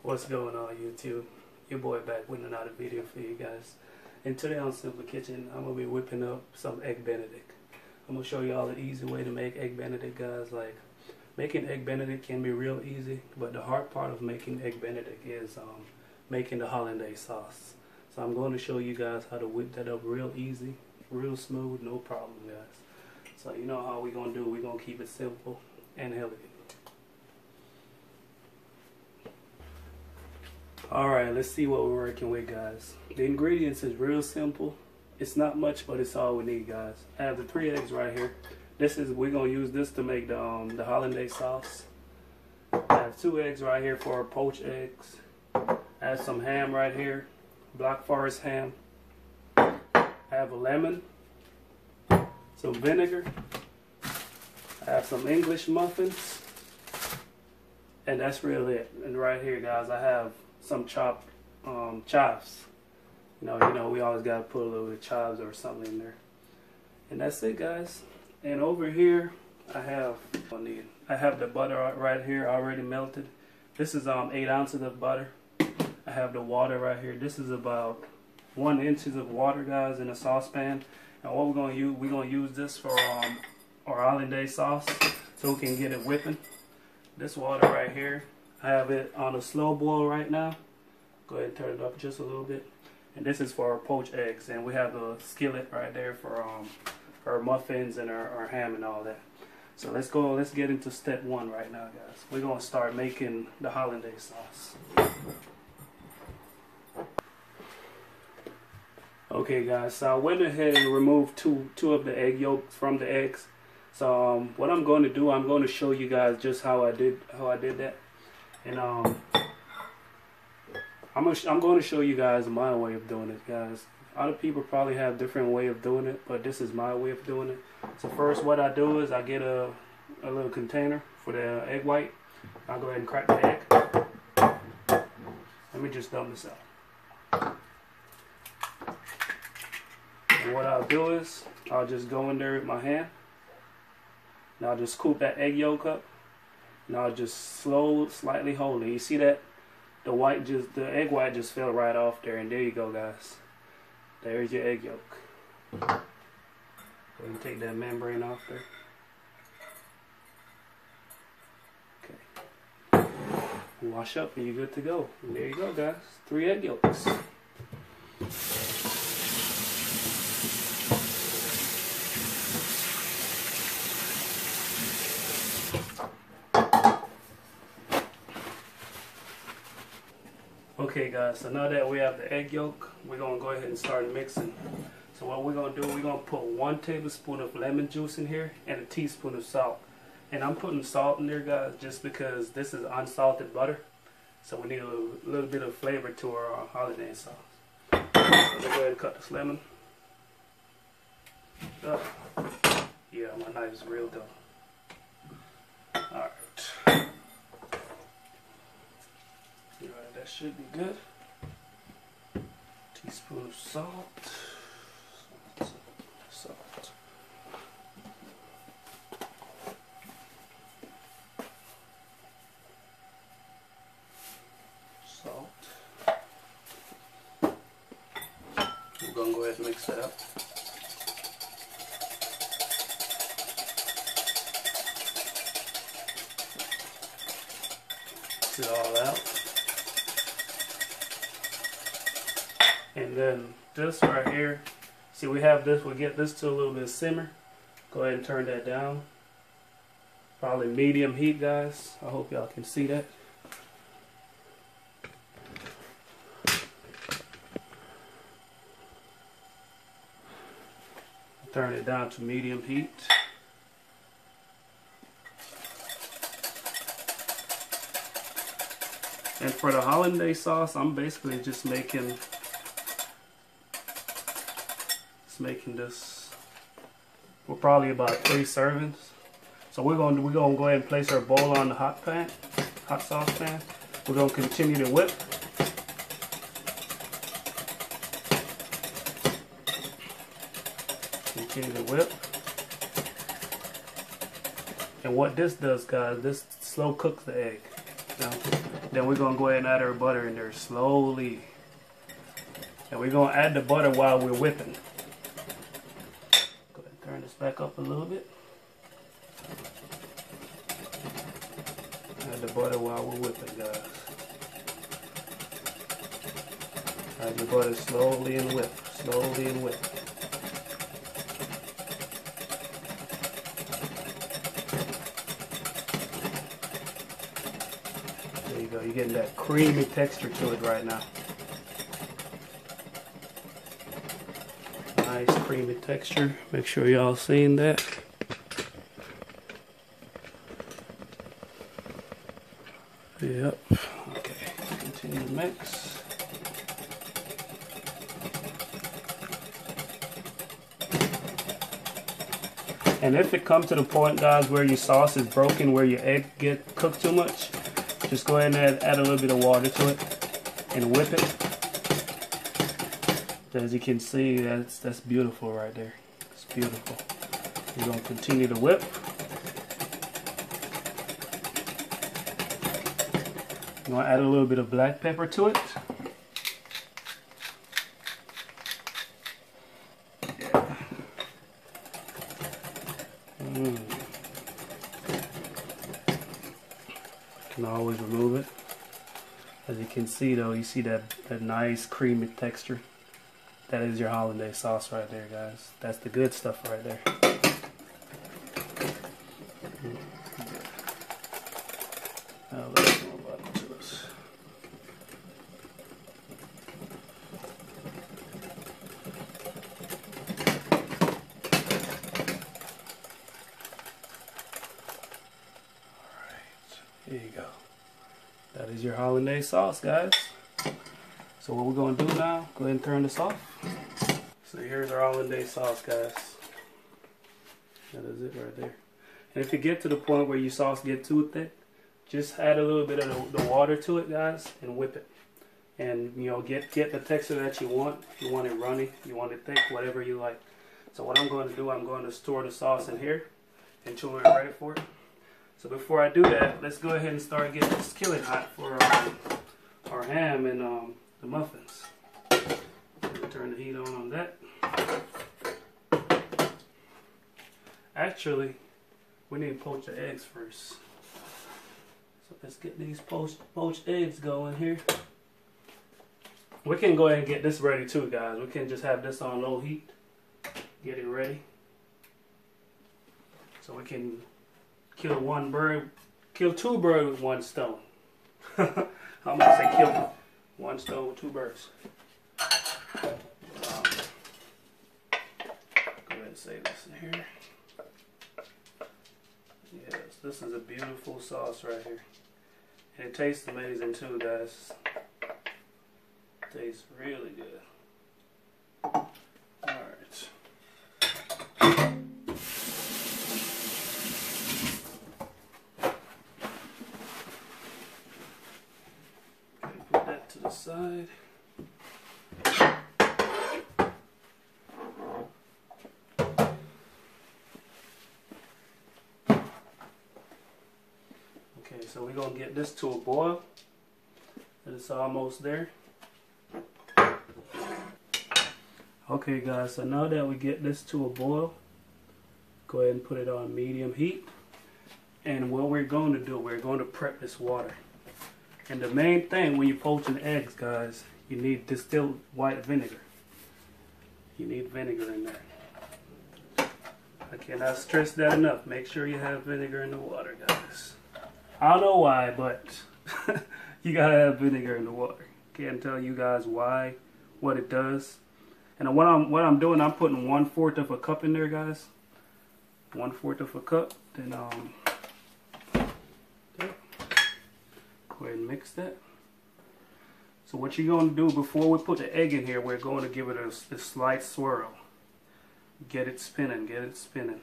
What's going on, YouTube? Your boy back with another video for you guys. And today on Simple Kitchen, I'm going to be whipping up some Egg Benedict. I'm going to show you all the easy way to make Egg Benedict, guys. Like, making Egg Benedict can be real easy, but the hard part of making Egg Benedict is making the Hollandaise sauce. So I'm going to show you guys how to whip that up real easy, real smooth, no problem, guys. So you know how we're going to do. We're going to keep it simple and healthy. Alright, let's see what we're working with, guys. The ingredients is real simple. It's not much, but it's all we need, guys. I have the 3 eggs right here. We're gonna use this to make the Hollandaise sauce. I have 2 eggs right here for poached eggs. I have some ham right here, Black Forest ham. I have a lemon, some vinegar. I have some English muffins, and that's really it. And right here, guys, I have some chopped chives. You know, we always gotta put a little bit of chives or something in there. And that's it, guys. And over here, I have the butter right here already melted. This is 8 ounces of butter. I have the water right here. This is about 1 inch of water, guys, in a saucepan. And what we're gonna use this for our Hollandaise sauce, so we can get it whipping. This water right here, I have it on a slow boil right now. Go ahead and turn it up just a little bit. And this is for our poached eggs. And we have the skillet right there for our muffins and our ham and all that. So let's get into step 1 right now, guys. We're gonna start making the Hollandaise sauce. Okay, guys, so I went ahead and removed two of the egg yolks from the eggs. So what I'm going to do, I'm going to show you guys just how I did that. And I'm going to show you guys my way of doing it, guys. Other people probably have different way of doing it, but this is my way of doing it. So first, what I do is I get a little container for the egg white. I'll go ahead and crack the egg. Let me just dump this out. And what I'll do is I'll just go in there with my hand. And I'll just scoop that egg yolk up. And I'll just slightly hold it. You see that? The egg white just fell right off there, and there you go, guys. There's your egg yolk. Go ahead and take that membrane off there. Okay. Wash up and you're good to go. And there you go, guys. 3 egg yolks. Okay, guys, so now that we have the egg yolk, we're going to go ahead and start mixing. So what we're going to do, we're going to put 1 tablespoon of lemon juice in here and a teaspoon of salt. And I'm putting salt in there, guys, just because this is unsalted butter. So we need a little bit of flavor to our Hollandaise sauce. So let's go ahead and cut this lemon. Yeah, my knife is real dull. Alright. Alright, that should be good. Teaspoon of salt. Salt. We're gonna go ahead and mix that up. Mix it all out. And then this right here, see, we have this, we'll get this to a little bit of simmer. Go ahead and turn that down. Probably medium heat, guys. I hope y'all can see that. Turn it down to medium heat. And for the Hollandaise sauce, I'm basically just making this for probably about 3 servings. So we're gonna go ahead and place our bowl on the hot sauce pan. We're gonna continue to whip. Continue to whip. And what this does, guys, this slow cooks the egg. Now, then we're gonna go ahead and add our butter in there slowly. And we're gonna add the butter while we're whipping. Go ahead and turn this back up a little bit. Add the butter while we're whipping, guys. Add your butter slowly and whip, slowly and whip. There you go, you're getting that creamy texture to it right now. Nice creamy texture. Make sure y'all seen that. Yep. Okay. Continue to mix. And if it comes to the point, guys, where your sauce is broken, where your egg get cooked too much, just go ahead and add a little bit of water to it and whip it. As you can see, that's beautiful right there. It's beautiful. We're gonna continue to whip. I'm gonna add a little bit of black pepper to it. Yeah. Can always remove it. As you can see though, you see that nice creamy texture. That is your hollandaise sauce right there, guys. That's the good stuff right there. Now let's move on to this. Alright, here you go. That is your hollandaise sauce, guys. So what we're going to do now, go ahead and turn this off. So here's our hollandaise sauce, guys. That is it right there. And if you get to the point where your sauce get too thick, just add a little bit of the water to it, guys, and whip it. And, you know, get the texture that you want. If you want it runny, you want it thick, whatever you like. So what I'm going to do, I'm going to store the sauce in here until we're ready for it. So before I do that, let's go ahead and start getting this skillet hot for our ham and the muffins. Turn the heat on that. Actually, we need to poach the eggs first. So let's get these poached eggs going here. We can go ahead and get this ready too, guys. We can just have this on low heat. Get it ready. So we can kill two birds with one stone. I'm gonna say kill one stone with two birds. Go ahead and save this in here. Yes, this is a beautiful sauce right here. And it tastes amazing too, guys. It tastes really good. Alright. Okay, put that to the side. Okay, so we're going to get this to a boil. And it's almost there. Okay guys, so now that we get this to a boil, go ahead and put it on medium heat. And what we're going to do, we're going to prep this water. And the main thing when you're poaching eggs, guys, you need distilled white vinegar. You need vinegar in there. I cannot stress that enough. Make sure you have vinegar in the water, guys. I don't know why, but you gotta have vinegar in the water. Can't tell you guys why, what it does. And what I'm doing, I'm putting 1/4 of a cup in there, guys. 1/4 of a cup. Then okay. Go ahead and mix that. So what you're going to do before we put the egg in here, we're going to give it a slight swirl. Get it spinning, get it spinning.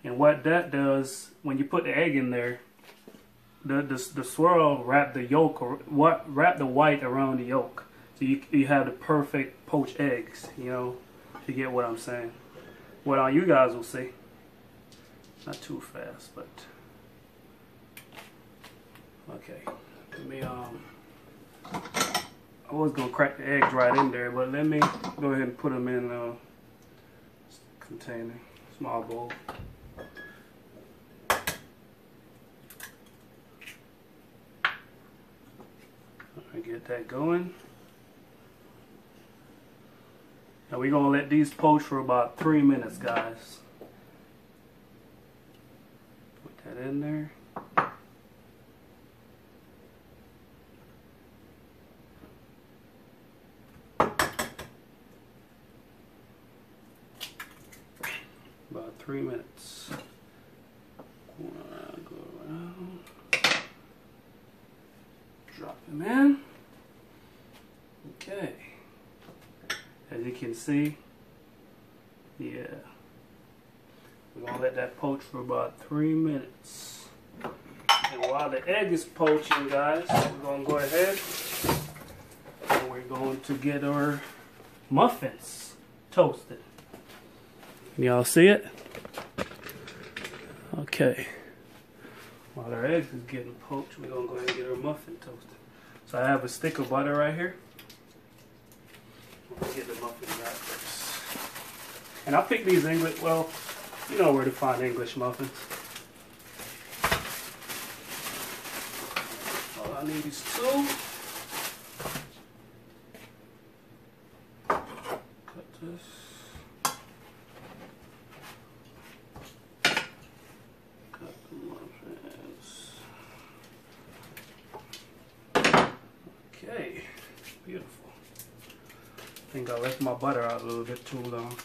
And what that does, when you put the egg in there, the swirl wrap the yolk, or wrap the white around the yolk. So you have the perfect poached eggs, you know, if you get what I'm saying. Well, you guys will see. Not too fast, but... Okay, Okay, let me I was gonna crack the eggs right in there, but let me go ahead and put them in a container, small bowl. Alright, get that going. Now we're gonna let these poach for about 3 minutes, guys. Put that in there. About 3 minutes. Go around. Drop them in. Okay. As you can see, yeah. We're gonna let that poach for about 3 minutes. And while the egg is poaching, guys, we're gonna go ahead and we're going to get our muffins toasted. Y'all see it? Okay. While our eggs is getting poached, we're gonna go ahead and get our muffin toasted. So I have a stick of butter right here. I'll get the muffins out first. And I picked these English, well, you know where to find English muffins. All I need is 2. Cut this. Okay, beautiful. I think I left my butter out a little bit too long.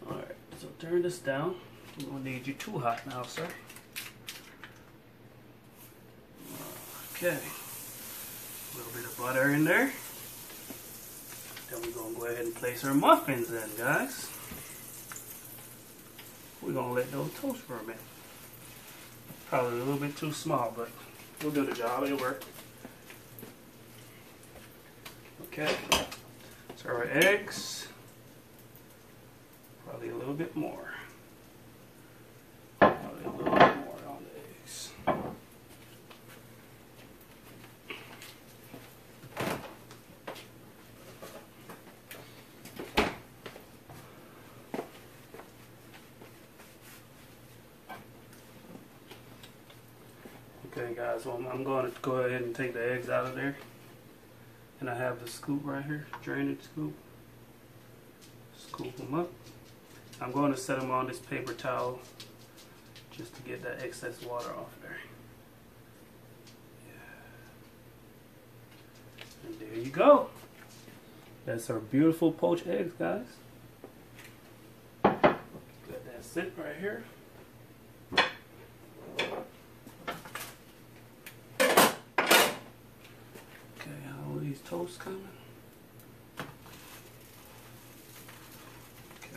Alright, so turn this down. We don't need you too hot now, sir. Okay, a little bit of butter in there. Then we're going to go ahead and place our muffins in, guys. We're going to let those toast for a minute. Probably a little bit too small, but we'll do the job. It'll work. Okay, so our eggs, probably a little bit more. Probably a little bit more on the eggs. Okay, guys, so I'm going to go ahead and take the eggs out of there. And I have the scoop right here, drainage scoop. Scoop them up. I'm going to set them on this paper towel just to get that excess water off there. Yeah. And there you go. That's our beautiful poached eggs, guys. Let that sit right here. These toast coming. Okay.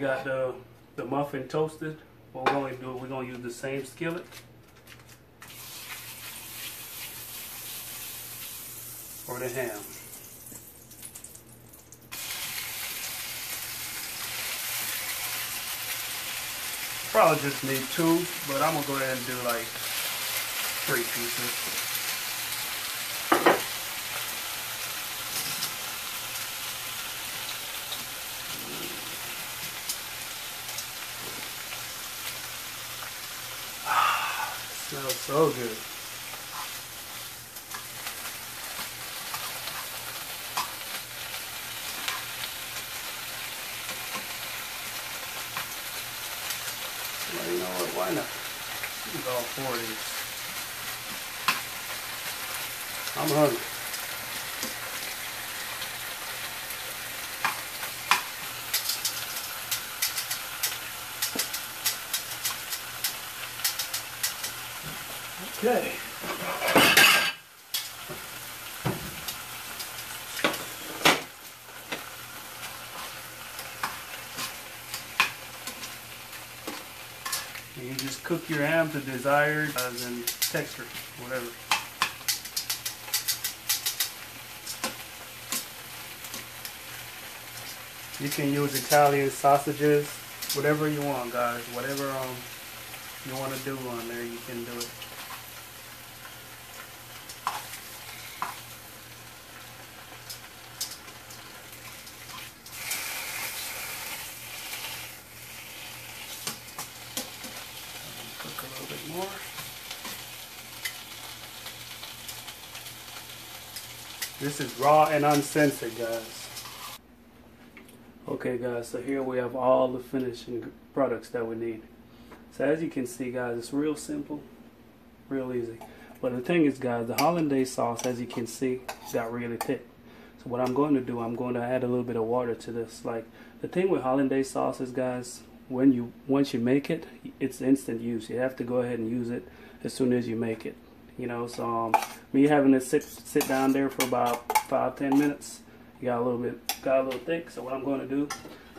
Got the muffin toasted. What we're going to do, we're going to use the same skillet for the ham. Probably just need 2, but I'm gonna go ahead and do like 3 pieces. Ah, it smells so good. Well, you know what, why not? Use all 4 of these. I'm hungry. Okay. You just cook your ham to desired and texture, whatever. You can use Italian sausages whatever you want, guys. Whatever you want to do on there, you can do it. Cook a little bit more. This is raw and uncensored, guys. Okay, guys, so here we have all the finishing products that we need. So as you can see, guys, it's real simple, real easy. But the thing is, guys, the Hollandaise sauce, as you can see, got really thick. So what I'm going to do, I'm going to add a little bit of water to this. Like, the thing with Hollandaise sauce is, guys, once you make it, it's instant use. You have to go ahead and use it as soon as you make it. You know, so me having to sit down there for about 5-10 minutes, it got a little thick. So what I'm going to do,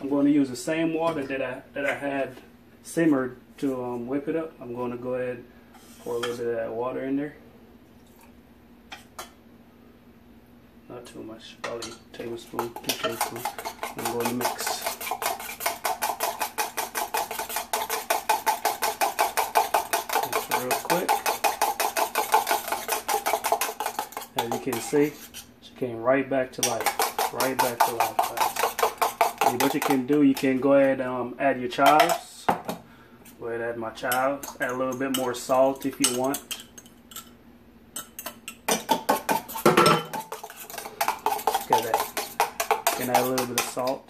I'm going to use the same water that I had simmered to whip it up. I'm going to go ahead and pour a little bit of that water in there. Not too much, probably a tablespoon, 2 tablespoons. I'm going to mix. Mix real quick. As you can see, she came right back to life. Right back to life, guys. And what you can do, you can go ahead and add your chives. Go ahead and add my chives. Add a little bit more salt if you want. Look at that. You can add a little bit of salt.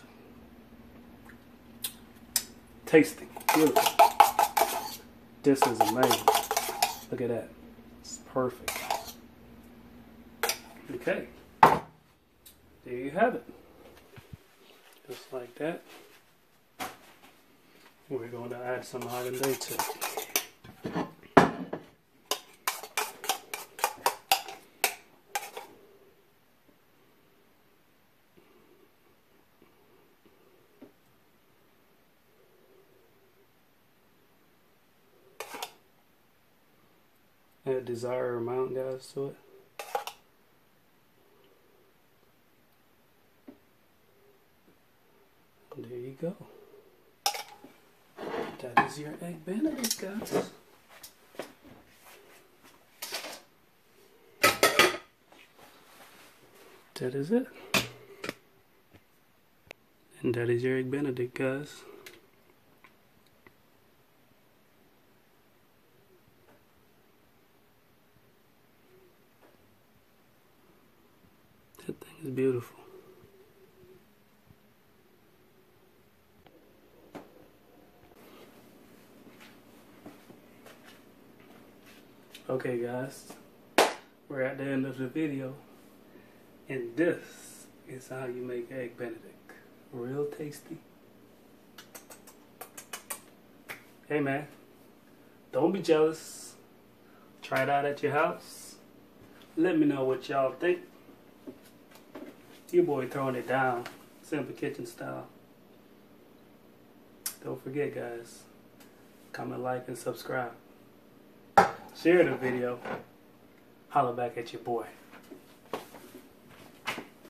Tasty. Beautiful. This is amazing. Look at that. It's perfect. Okay, there you have it. Just like that. We're going to add some Hollandaise to it. Add desired amount, guys, to it. There you go. That is your Egg Benedict, guys. That is it. And that is your Egg Benedict, guys. That thing is beautiful. Okay, guys, we're at the end of the video, and this is how you make Egg Benedict. Real tasty. Hey man, don't be jealous. Try it out at your house. Let me know what y'all think. Your boy throwing it down, simple kitchen style. Don't forget, guys, comment, like, and subscribe. Share the video. Holla back at your boy.